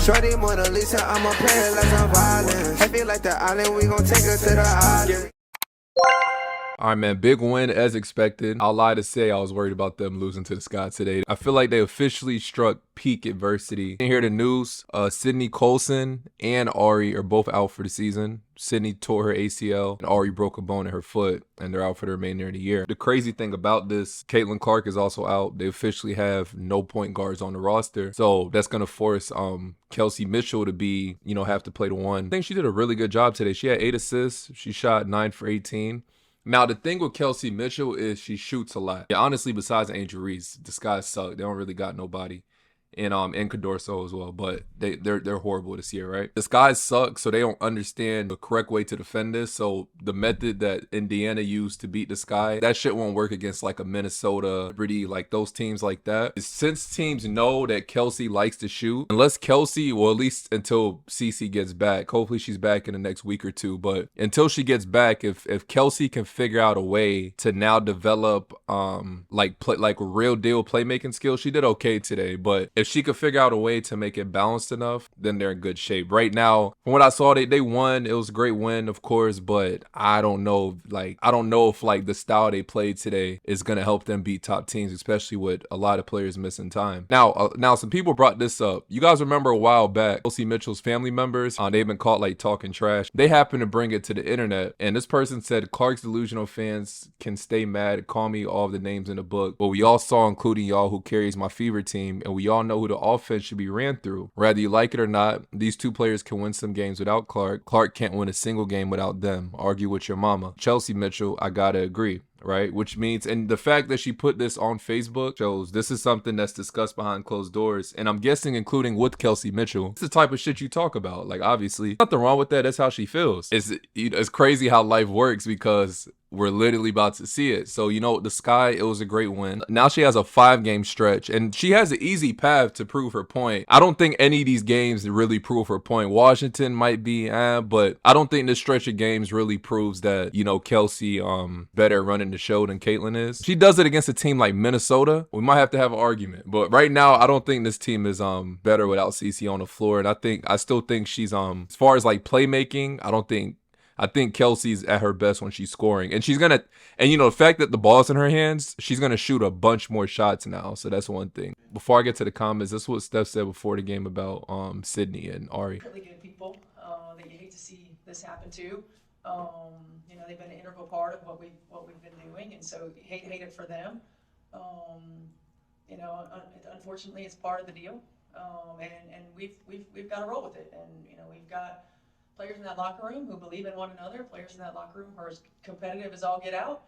Shorty Mona Lisa, I'ma play her like I'm violent. I feel like the island, we gon' take her to the island. All right, man, big win as expected. I'll lie to say I was worried about them losing to the Sky today. I feel like they officially struck peak adversity. You hear the news, Sydney Colson and Aari are both out for the season. Sydney tore her ACL and Aari broke a bone in her foot, and they're out for the remainder of the year. The crazy thing about this, Caitlin Clark is also out. They officially have no point guards on the roster. So that's going to force Kelsey Mitchell to be, have to play the one. I think she did a really good job today. She had 8 assists. She shot 9 for 18. Now, the thing with Kelsey Mitchell is she shoots a lot. Yeah, honestly, besides Angel Reese, the Skies suck. They don't really got nobody. And Cadorso as well, but they're horrible this year, right? The Skies suck, so they don't understand the correct way to defend this. So the method that Indiana used to beat the Sky, that shit won't work against like a Minnesota, like those teams like that. Since teams know that Kelsey likes to shoot, unless Kelsey, well, at least until CC gets back, hopefully she's back in the next week or two, but until she gets back, if Kelsey can figure out a way to now develop like real deal playmaking skills, she did okay today, but if she could figure out a way to make it balanced enough, then they're in good shape. Right now, from what I saw, they won. It was a great win, of course, but I don't know if the style they played today is gonna help them beat top teams, especially with a lot of players missing time. Now some people brought this up. You guys remember a while back, Kelsey Mitchell's family members, they've been caught like talking trash. They happened to bring it to the internet, and this person said, Clark's delusional fans can stay mad, call me all the names in the book, but we all saw, including y'all, who carries my fever team, and we all know who the offense should be ran through. Whether you like it or not, these two players can win some games without Clark. Clark can't win a single game without them. Argue with your mama. Chelsea Mitchell, I gotta agree. Right? Which means, and the fact that she put this on Facebook shows this is something that's discussed behind closed doors, and I'm guessing including with Kelsey Mitchell. It's the type of shit you talk about. Like, obviously, nothing wrong with that. That's how she feels. It's crazy how life works because we're literally about to see it. So, the Sky, it was a great win. Now she has a 5-game stretch, and she has an easy path to prove her point. I don't think any of these games really prove her point. Washington might be, but I don't think this stretch of games really proves that, Kelsey better running the show than Caitlin is. She does it against a team like Minnesota, we might have to have an argument. But right now, I don't think this team is better without CC on the floor. And I still think she's as far as like playmaking, I think Kelsey's at her best when she's scoring. And the fact that the ball's in her hands, she's going to shoot a bunch more shots now. So that's one thing. Before I get to the comments, that's what Steph said before the game about Sydney and Aari. Really good people that you hate to see this happen to. They've been an integral part of what we've been doing, and so hate it for them. Unfortunately, it's part of the deal, and we've got to roll with it. And we've got players in that locker room who believe in one another. Players in that locker room who are as competitive as all get out.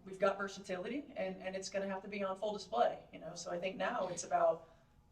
We've got versatility, and it's going to have to be on full display. So I think now it's about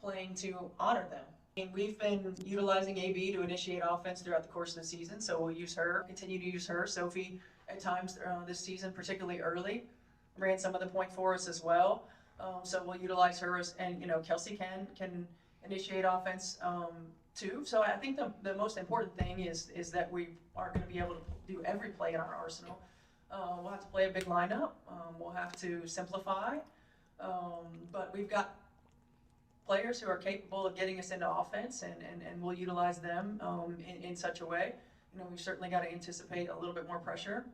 playing to honor them. We've been utilizing AB to initiate offense throughout the course of the season, so we'll use her, continue to use her. Sophie, at times this season, particularly early, ran some of the point for us as well. So we'll utilize her, and Kelsey can initiate offense too. So I think the most important thing is that we aren't going to be able to do every play in our arsenal. We'll have to play a big lineup. We'll have to simplify, but we've got players who are capable of getting us into offense, and we'll utilize them in such a way. We've certainly got to anticipate a little bit more pressure.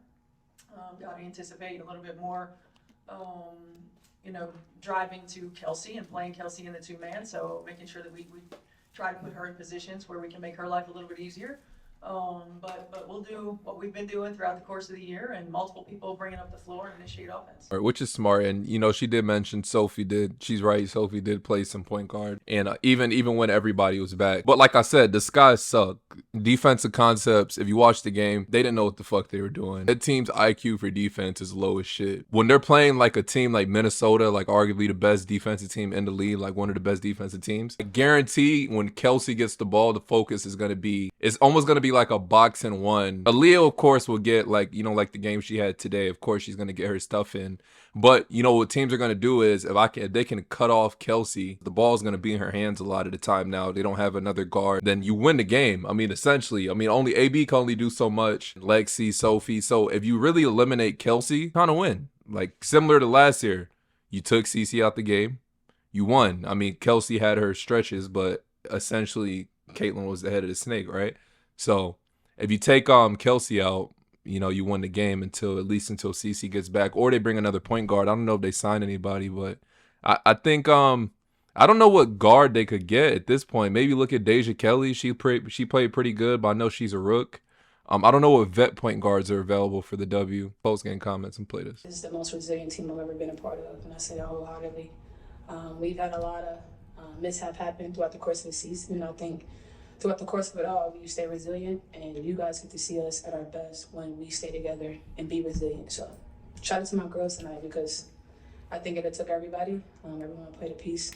Got to anticipate a little bit more, driving to Kelsey and playing Kelsey in the 2-man. So making sure that we try to put her in positions where we can make her life a little bit easier. But we'll do what we've been doing throughout the course of the year, and multiple people bringing up the floor and initiate offense. Which is smart. And, she did mention Sophie did. She's right. Sophie did play some point guard. And even when everybody was back. But like I said, the Skies suck. Defensive concepts, if you watch the game, they didn't know what the fuck they were doing. That team's IQ for defense is low as shit. When they're playing like a team like Minnesota, like arguably the best defensive team in the league, like one of the best defensive teams, I guarantee when Kelsey gets the ball, the focus is it's almost going to be like a boxing one. Aaliyah, of course, will get like the game she had today. Of course, she's going to get her stuff in. But what teams are going to do is if they can cut off Kelsey, the ball is going to be in her hands a lot of the time now. They don't have another guard. Then you win the game. Essentially, only AB can only do so much. Lexie, Sophie. So if you really eliminate Kelsey, kind of win. Like similar to last year, you took CC out the game, you won. Kelsey had her stretches, but essentially Caitlin was the head of the snake, right? So if you take Kelsey out, you know, you win the game until at least until CC gets back, or they bring another point guard. I don't know if they signed anybody, but I think I don't know what guard they could get at this point. Maybe look at Deja Kelly. She played pretty good, but I know she's a rook. I don't know what vet point guards are available for the W. Postgame comments and play this. This is the most resilient team I've ever been a part of, and I say that wholeheartedly. We've had a lot of mishap happen throughout the course of the season, and I think throughout the course of it all, we stay resilient, and you guys get to see us at our best when we stay together and be resilient. So shout out to my girls tonight, because I think it took everybody. Everyone played a piece,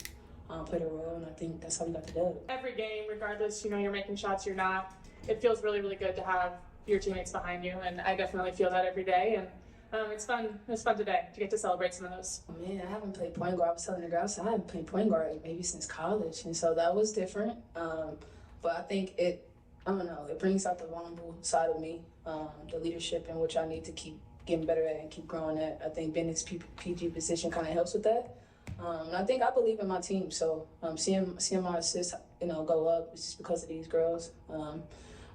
played a role, and I think that's how we got the dub. Every game, regardless, you know, you're making shots, you're not, it feels really, really good to have your teammates behind you, and I definitely feel that every day, and it's fun today to get to celebrate some of those. Man, I haven't played point guard. I was telling the girls, I haven't played point guard maybe since college, and so that was different. But I think it brings out the vulnerable side of me, the leadership in which I need to keep getting better at and keep growing at. I think being in this PG position kind of helps with that. And I think I believe in my team, so seeing my assists, go up is just because of these girls.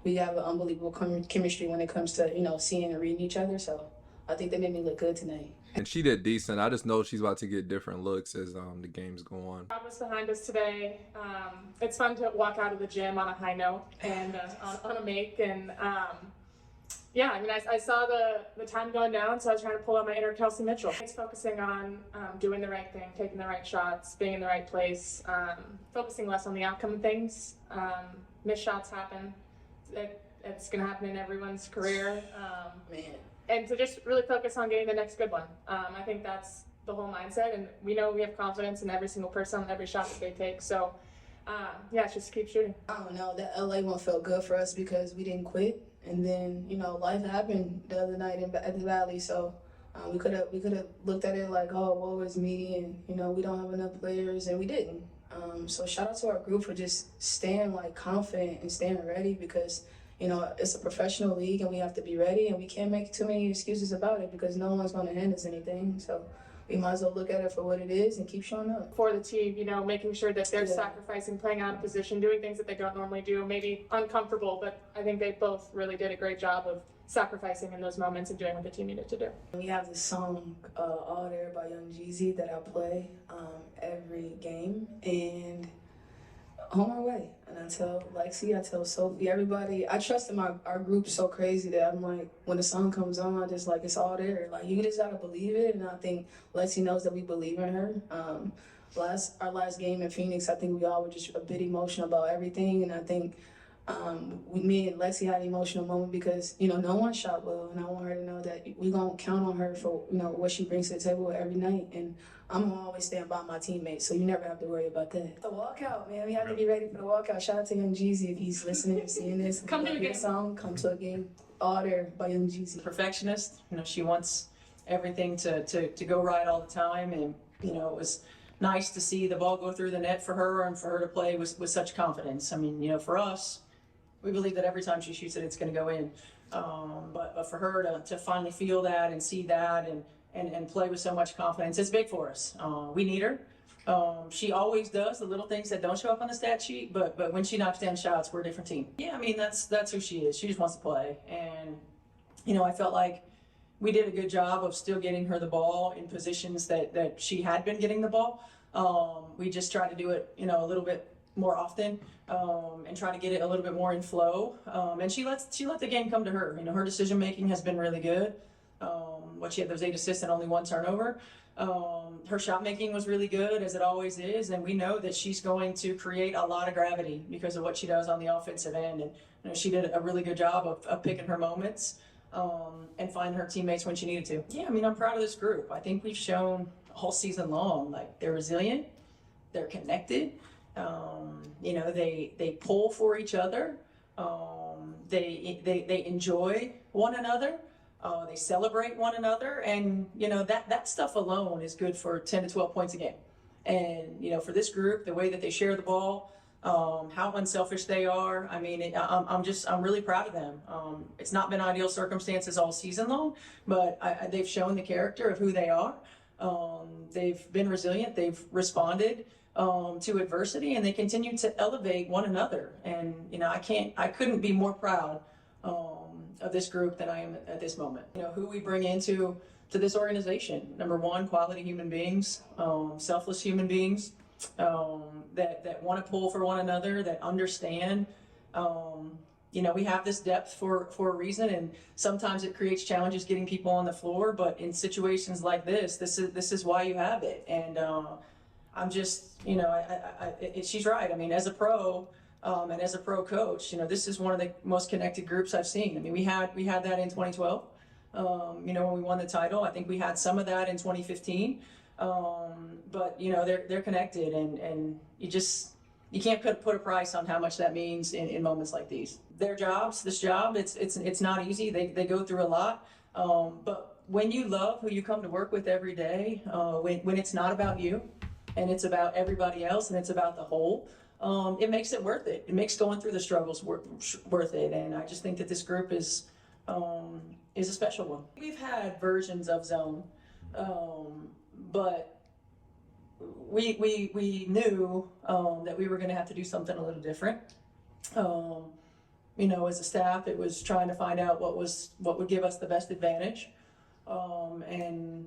We have an unbelievable chemistry when it comes to, seeing and reading each other, so I think they made me look good tonight. And she did decent. I just know she's about to get different looks as the games go on. God was behind us today. It's fun to walk out of the gym on a high note and on a make. And yeah, I mean, I saw the time going down, so I was trying to pull out my inner Kelsey Mitchell. It's focusing on doing the right thing, taking the right shots, being in the right place, focusing less on the outcome of things. Missed shots happen. It's going to happen in everyone's career. Man. And to just really focus on getting the next good one. I think that's the whole mindset, and we know we have confidence in every single person on every shot that they take. So, yeah, just keep shooting. I don't know, that LA one felt good for us because we didn't quit, and then life happened the other night at the Valley. So we could have looked at it like, oh, woe is me, and we don't have enough players, and we didn't. So shout out to our group for just staying confident and staying ready, because it's a professional league and we have to be ready, and we can't make too many excuses about it because no one's going to hand us anything. So we might as well look at it for what it is and keep showing up. For the team, making sure that they're sacrificing, playing out of position, doing things that they don't normally do, maybe uncomfortable, but I think they both really did a great job of sacrificing in those moments and doing what the team needed to do. We have this song, All There by Young Jeezy, that I play every game, and on our way. And I tell Lexie, I tell Sophie, everybody, I trust in our group so crazy that I'm like, when the song comes on, I just it's all there. You just gotta believe it, and I think Lexie knows that we believe in her. Our last game in Phoenix, I think we all were just a bit emotional about everything, and I think me and Lexie had an emotional moment because, no one shot well, and I want her to know that we gonna count on her for, what she brings to the table every night, and I'm gonna always stand by my teammates, so you never have to worry about that. The walkout, man, we have to be ready for the walkout. Shout out to Young Jeezy if he's listening and seeing this. Come to a game. Song, come to a game. All There by Young Jeezy. Perfectionist, she wants everything to go right all the time, and it was nice to see the ball go through the net for her and for her to play with such confidence. I mean, for us, we believe that every time she shoots it, it's going to go in. But for her to finally feel that and see that and play with so much confidence, it's big for us. We need her. She always does the little things that don't show up on the stat sheet, but when she knocks down shots, we're a different team. Yeah, I mean, that's who she is. She just wants to play. And, I felt like we did a good job of still getting her the ball in positions that she had been getting the ball. We just tried to do it, a little bit more often, and try to get it a little bit more in flow. And she let the game come to her. Her decision making has been really good. She had those 8 assists and only 1 turnover. Her shot making was really good, as it always is, and we know that she's going to create a lot of gravity because of what she does on the offensive end. And she did a really good job of picking her moments and finding her teammates when she needed to. Yeah, I mean, I'm proud of this group. I think we've shown all season long, they're resilient, they're connected. They pull for each other. They enjoy one another. They celebrate one another, and that stuff alone is good for 10 to 12 points a game. And for this group, the way that they share the ball, how unselfish they are. I mean, I'm really proud of them. It's not been ideal circumstances all season long, but they've shown the character of who they are. They've been resilient. They've responded. to adversity, and they continue to elevate one another. And I couldn't be more proud of this group than I am at this moment. Who we bring into this organization. Number one, quality human beings, selfless human beings that want to pull for one another, that understand. We have this depth for a reason, and sometimes it creates challenges getting people on the floor. But in situations like this is why you have it. And I'm just, she's right. I mean, as a pro and as a pro coach, this is one of the most connected groups I've seen. I mean, we had that in 2012. When we won the title. I think we had some of that in 2015. But they're connected, and you can't put a price on how much that means in moments like these. Their jobs, this job, it's not easy. They go through a lot. But when you love who you come to work with every day, when it's not about you and it's about everybody else and it's about the whole, it makes it worth it. It makes going through the struggles worth it. And I just think that this group is a special one. We've had versions of zone, but we knew that we were going to have to do something a little different. As a staff, it was trying to find out what would give us the best advantage, and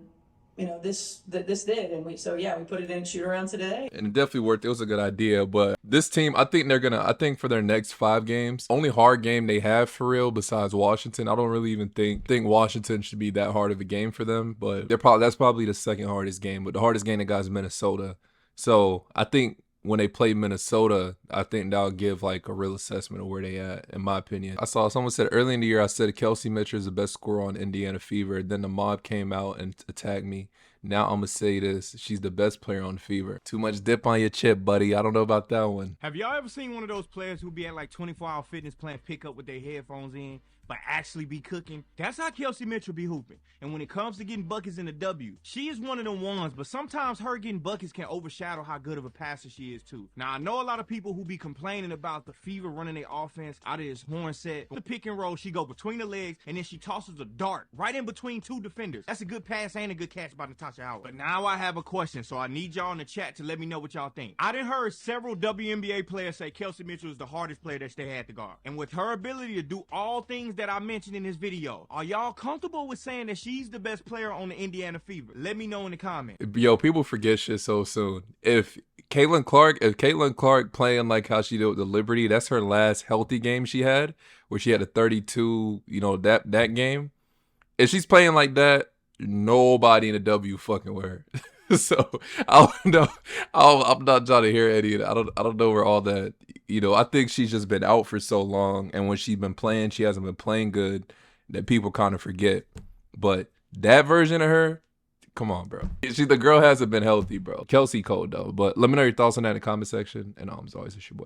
this did, and we put it in shoot around today. And it definitely worked. It was a good idea. But this team, I think for their next 5 games, only hard game they have for real besides Washington. I don't really even think Washington should be that hard of a game for them. But that's probably the second hardest game. But the hardest game they got is Minnesota. So I think when they play Minnesota, I think that'll give like a real assessment of where they at, in my opinion. I saw someone said early in the year, I said Kelsey Mitchell is the best scorer on Indiana Fever. Then the mob came out and attacked me. Now I'm going to say this. She's the best player on Fever. Too much dip on your chip, buddy. I don't know about that one. Have y'all ever seen one of those players who be at like 24-hour fitness playing pickup with their headphones in, but actually be cooking? That's how Kelsey Mitchell be hooping. And when it comes to getting buckets in the W, she is one of them ones, but sometimes her getting buckets can overshadow how good of a passer she is too. Now, I know a lot of people who be complaining about the Fever running their offense out of this horn set. The pick and roll, she go between the legs, and then she tosses a dart right in between 2 defenders. That's a good pass and a good catch by Natasha Howard. But now I have a question, so I need y'all in the chat to let me know what y'all think. I done heard several WNBA players say Kelsey Mitchell is the hardest player that they had to guard. And with her ability to do all things that I mentioned in this video, are y'all comfortable with saying that she's the best player on the Indiana Fever? Let me know in the comments. Yo, people forget shit so soon. If Caitlin Clark playing like how she did with the Liberty, that's her last healthy game she had, where she had a 32, that game. If she's playing like that, nobody in the W fucking with her. So I'm not trying to hear any of that. I don't know where all that. I think she's just been out for so long, and when she's been playing, she hasn't been playing good, that people kind of forget. But that version of her, come on, bro. The girl hasn't been healthy, bro. Kelsey cold though. But let me know your thoughts on that in the comment section. And as always, it's your boy.